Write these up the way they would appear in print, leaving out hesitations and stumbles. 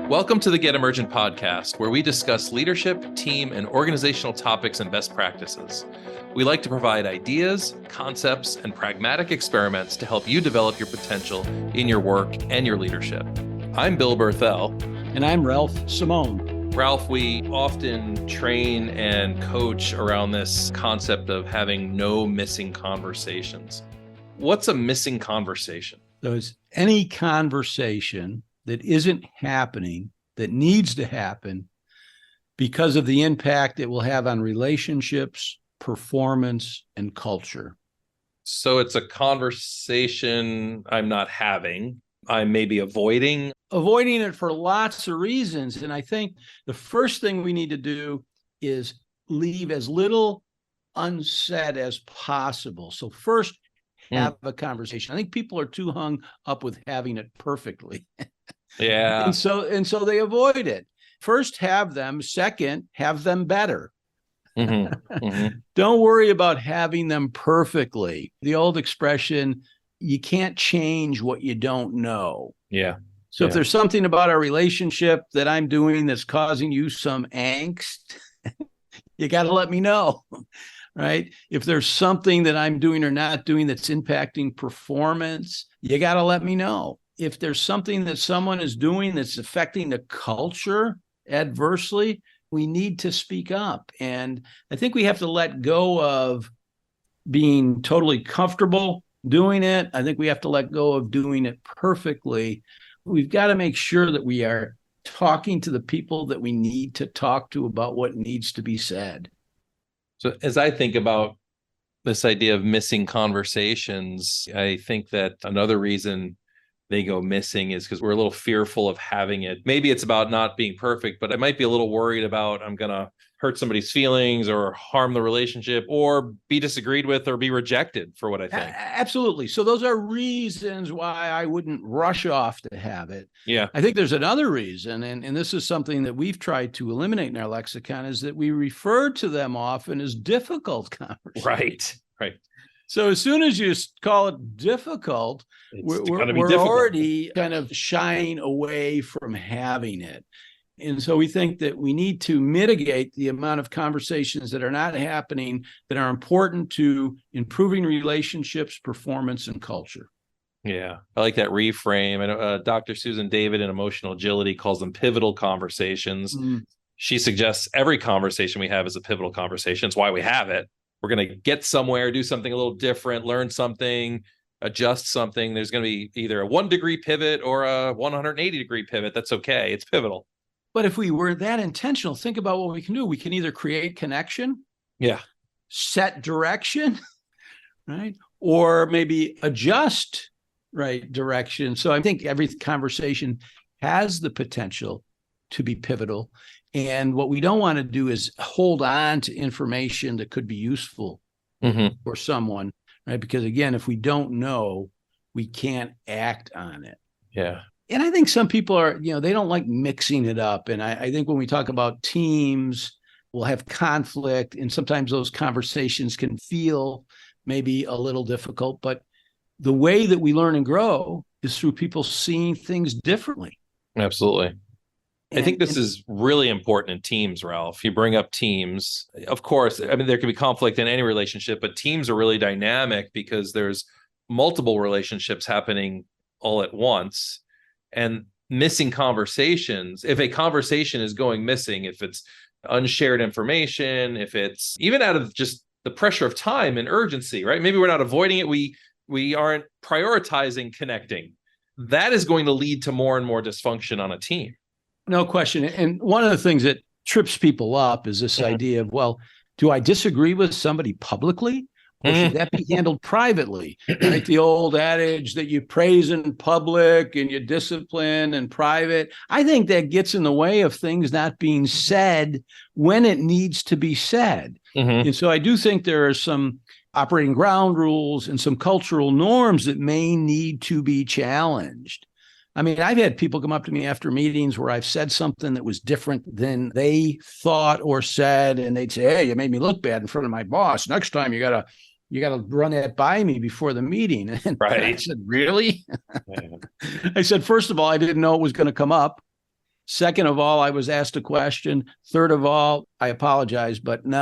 Welcome to the Get Emergent podcast, where we discuss leadership, team, and organizational topics and best practices. We like to provide ideas, concepts, and pragmatic experiments to help you develop your potential in your work and your leadership. I'm Bill Berthel. And I'm Ralph Simone. Ralph, we often train and coach around this concept of having no missing conversations. What's a missing conversation? So it's any conversation that isn't happening, that needs to happen because of the impact it will have on relationships, performance, and culture. So it's a conversation I'm not having. I'm maybe avoiding it for lots of reasons. And I think the first thing we need to do is leave as little unsaid as possible. So first, have a conversation. I think people are too hung up with having it perfectly. Yeah. And so they avoid it. First, have them. Second, have them better. Don't worry about having them perfectly. The old expression, you can't change what you don't know. Yeah. So if there's something about our relationship that I'm doing that's causing you some angst, you got to let me know, right? If there's something that I'm doing or not doing that's impacting performance, you got to let me know. If there's something that someone is doing that's affecting the culture adversely, we need to speak up. And I think we have to let go of being totally comfortable doing it. I think we have to let go of doing it perfectly. We've got to make sure that we are talking to the people that we need to talk to about what needs to be said. So as I think about this idea of missing conversations, I think that another reason they go missing is because we're a little fearful of having it. Maybe it's about not being perfect, but I might be a little worried about I'm going to hurt somebody's feelings or harm the relationship or be disagreed with or be rejected for what I think. Absolutely. So those are reasons why I wouldn't rush off to have it. Yeah. I think there's another reason, and this is something that we've tried to eliminate in our lexicon, is that we refer to them often as difficult conversations. Right. So as soon as you call it difficult, we're already kind of shying away from having it. And so we think that we need to mitigate the amount of conversations that are not happening that are important to improving relationships, performance, and culture. Yeah, I like that reframe. I know Dr. Susan David in Emotional Agility calls them pivotal conversations. She suggests every conversation we have is a pivotal conversation. It's why we have it. We're going to get somewhere, do something a little different, learn something, adjust something. There's going to be either a 1-degree pivot or a 180-degree pivot. That's okay. It's pivotal. But if we were that intentional, think about what we can do. We can either create connection, set direction, right? Or maybe adjust, right, direction. So I think every conversation has the potential to be pivotal. And what we don't want to do is hold on to information that could be useful for someone, right? Because again, if we don't know, we can't act on it. Yeah. And I think some people are, they don't like mixing it up. And I think when we talk about teams, we'll have conflict. And sometimes those conversations can feel maybe a little difficult. But the way that we learn and grow is through people seeing things differently. Absolutely. I think this is really important in teams, Ralph. You bring up teams. Of course, I mean, there can be conflict in any relationship, but teams are really dynamic because there's multiple relationships happening all at once. And missing conversations, if a conversation is going missing, if it's unshared information, if it's even out of just the pressure of time and urgency, right? Maybe we're not avoiding it. We aren't prioritizing connecting. That is going to lead to more and more dysfunction on a team. No question. And one of the things that trips people up is this idea of, well, do I disagree with somebody publicly? Or should that be handled privately? Like the old adage that you praise in public and you discipline in private. I think that gets in the way of things not being said when it needs to be said. And so I do think there are some operating ground rules and some cultural norms that may need to be challenged. I mean, I've had people come up to me after meetings where I've said something that was different than they thought or said, and they'd say, "Hey, you made me look bad in front of my boss. Next time you gotta run that by me before the meeting." And right. I said, "Really?" I said, "First of all, I didn't know it was going to come up. Second of all, I was asked a question. Third of all, I apologize, but no,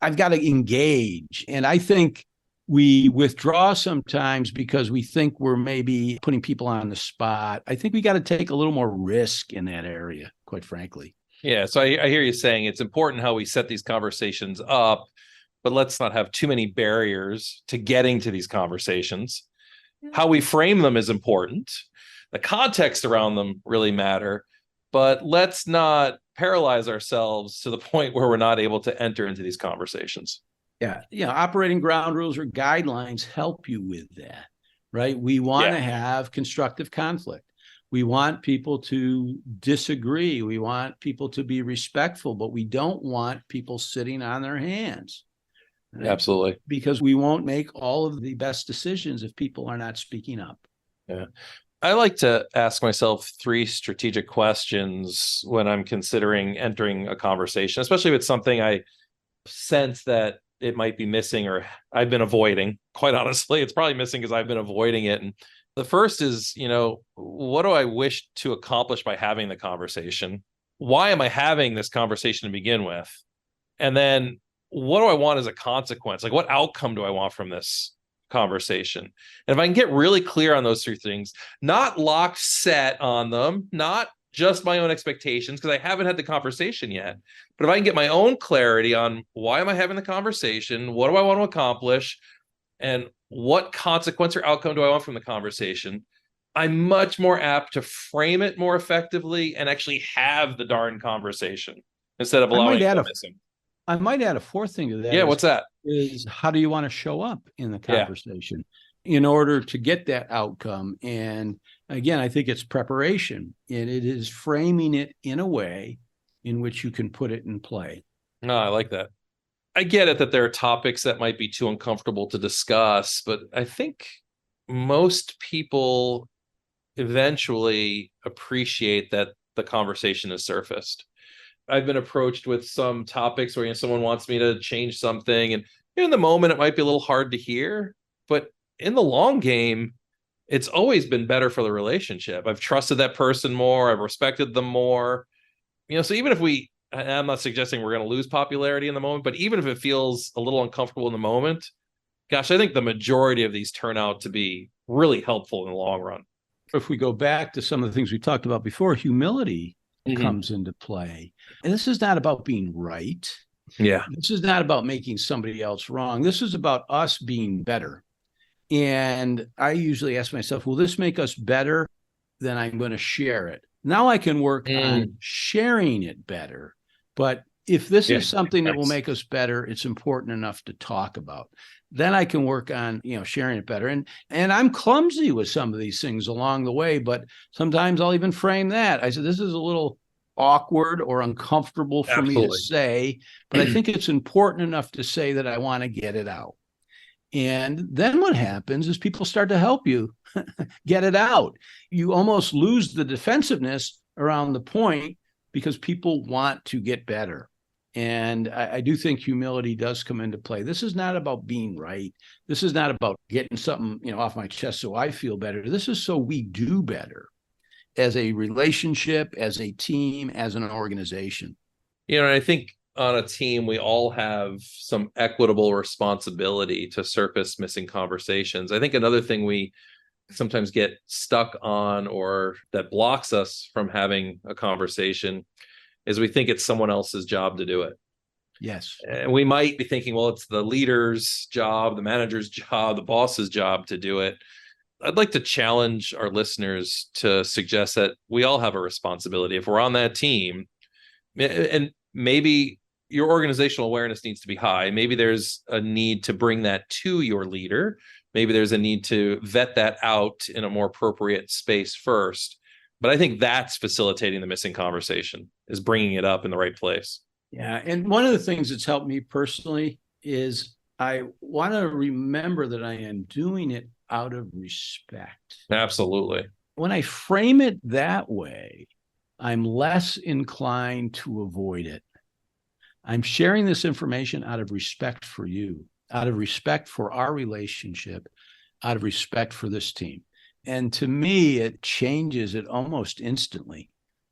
I've got to engage. And I think we withdraw sometimes because we think we're maybe putting people on the spot. I think we got to take a little more risk in that area, quite frankly. Yeah. So I hear you saying it's important how we set these conversations up, but let's not have too many barriers to getting to these conversations. How we frame them is important. The context around them really matter, but let's not paralyze ourselves to the point where we're not able to enter into these conversations. Yeah. Operating ground rules or guidelines help you with that, right? We want to have constructive conflict. We want people to disagree. We want people to be respectful, but we don't want people sitting on their hands. Right? Absolutely. Because we won't make all of the best decisions if people are not speaking up. Yeah. I like to ask myself 3 strategic questions when I'm considering entering a conversation, especially if it's something I sense that it might be missing or I've been avoiding. Quite honestly, it's probably missing because I've been avoiding it. And the first is, what do I wish to accomplish by having the conversation? Why am I having this conversation to begin with? And then what do I want as a consequence? Like, what outcome do I want from this conversation? And if I can get really clear on those 3 things, not locked set on them, not just my own expectations, because I haven't had the conversation yet. But if I can get my own clarity on why am I having the conversation? What do I want to accomplish? And what consequence or outcome do I want from the conversation? I'm much more apt to frame it more effectively and actually have the darn conversation instead of allowing it to missing. I might add a 4th thing to that. Yeah, what's that? Is how do you want to show up in the conversation in order to get that outcome? And again, I think it's preparation, and it is framing it in a way in which you can put it in play. No, I like that. I get it that there are topics that might be too uncomfortable to discuss, but I think most people eventually appreciate that the conversation is surfaced. I've been approached with some topics where someone wants me to change something, and in the moment it might be a little hard to hear, but in the long game, it's always been better for the relationship. I've trusted that person more. I've respected them more. So even if I'm not suggesting we're going to lose popularity in the moment, but even if it feels a little uncomfortable in the moment, gosh, I think the majority of these turn out to be really helpful in the long run. If we go back to some of the things we talked about before, humility comes into play. And this is not about being right. Yeah. This is not about making somebody else wrong. This is about us being better. And I usually ask myself, will this make us better? Then I'm going to share it. Now I can work on sharing it better. But if this is something that will make us better, it's important enough to talk about. Then I can work on, sharing it better. And I'm clumsy with some of these things along the way, but sometimes I'll even frame that. I said, this is a little awkward or uncomfortable for me to say, but I think it's important enough to say that I want to get it out. And then what happens is people start to help you get it out. You almost lose the defensiveness around the point because people want to get better. And I do think humility does come into play. This is not about being right. This is not about getting something, off my chest so I feel better. This is so we do better as a relationship, as a team, as an organization. I think on a team, we all have some equitable responsibility to surface missing conversations. I think another thing we sometimes get stuck on or that blocks us from having a conversation is we think it's someone else's job to do it. Yes. And we might be thinking, well, it's the leader's job, the manager's job, the boss's job to do it. I'd like to challenge our listeners to suggest that we all have a responsibility. If we're on that team, and maybe your organizational awareness needs to be high. Maybe there's a need to bring that to your leader. Maybe there's a need to vet that out in a more appropriate space first. But I think that's facilitating the missing conversation, is bringing it up in the right place. Yeah. And one of the things that's helped me personally is I want to remember that I am doing it out of respect. Absolutely. When I frame it that way, I'm less inclined to avoid it. I'm sharing this information out of respect for you, out of respect for our relationship, out of respect for this team. And to me, it changes it almost instantly.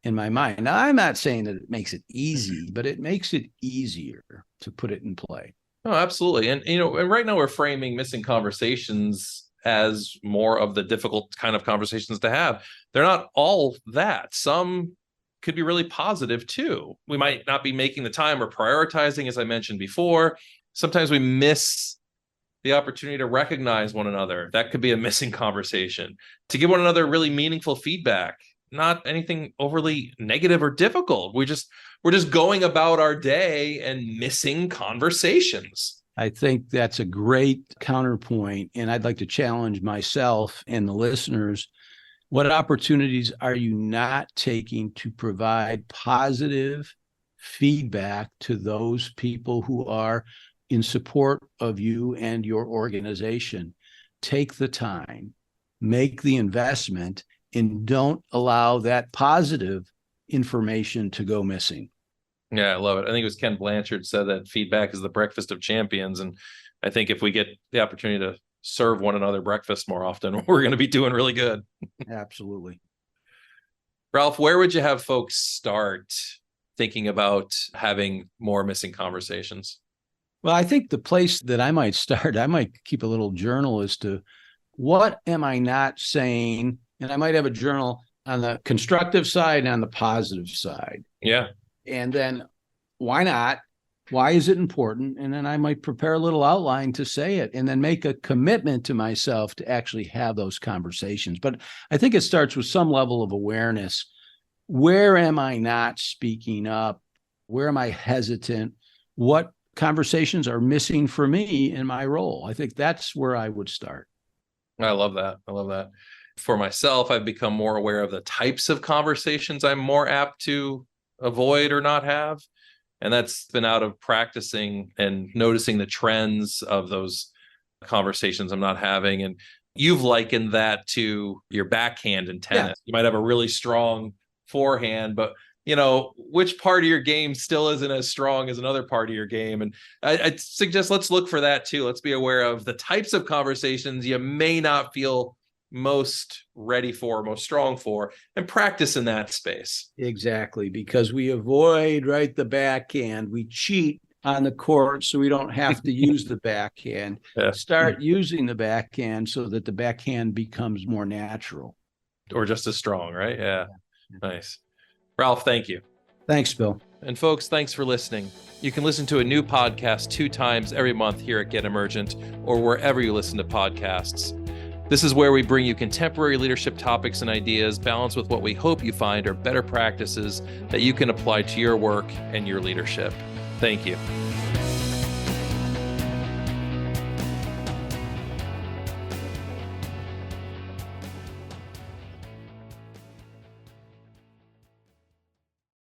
in my mind. Now, I'm not saying that it makes it easy, but it makes it easier to put it in play. Oh, absolutely. And right now we're framing missing conversations as more of the difficult kind of conversations to have. They're not all that. Some could be really positive too. We might not be making the time or prioritizing, as I mentioned before. Sometimes we miss the opportunity to recognize one another. That could be a missing conversation. To give one another really meaningful feedback, not anything overly negative or difficult. We're just going about our day and missing conversations. I think that's a great counterpoint. And I'd like to challenge myself and the listeners. What opportunities are you not taking to provide positive feedback to those people who are in support of you and your organization? Take the time, make the investment, and don't allow that positive information to go missing. Yeah, I love it. I think it was Ken Blanchard said that feedback is the breakfast of champions. And I think if we get the opportunity to serve one another breakfast more often, we're going to be doing really good. Absolutely. Ralph, where would you have folks start thinking about having more missing conversations? Well, I think the place that I might start, I might keep a little journal as to what am I not saying? And I might have a journal on the constructive side and on the positive side. Yeah. And then why not? Why is it important? And then I might prepare a little outline to say it and then make a commitment to myself to actually have those conversations. But I think it starts with some level of awareness. Where am I not speaking up? Where am I hesitant? What conversations are missing for me in my role? I think that's where I would start. I love that. I love that. For myself, I've become more aware of the types of conversations I'm more apt to avoid or not have. And that's been out of practicing and noticing the trends of those conversations I'm not having. And you've likened that to your backhand in tennis. Yeah. You might have a really strong forehand, but which part of your game still isn't as strong as another part of your game? And I'd suggest let's look for that too. Let's be aware of the types of conversations you may not feel most ready for, most strong for, and practice in that space. Exactly, because we avoid, the backhand. We cheat on the court so we don't have to use the backhand. Yeah. Start using the backhand so that the backhand becomes more natural. Or just as strong, right? Yeah. Nice. Ralph, thank you. Thanks, Bill. And folks, thanks for listening. You can listen to a new podcast 2 times every month here at Get Emergent or wherever you listen to podcasts. This is where we bring you contemporary leadership topics and ideas balanced with what we hope you find are better practices that you can apply to your work and your leadership. Thank you.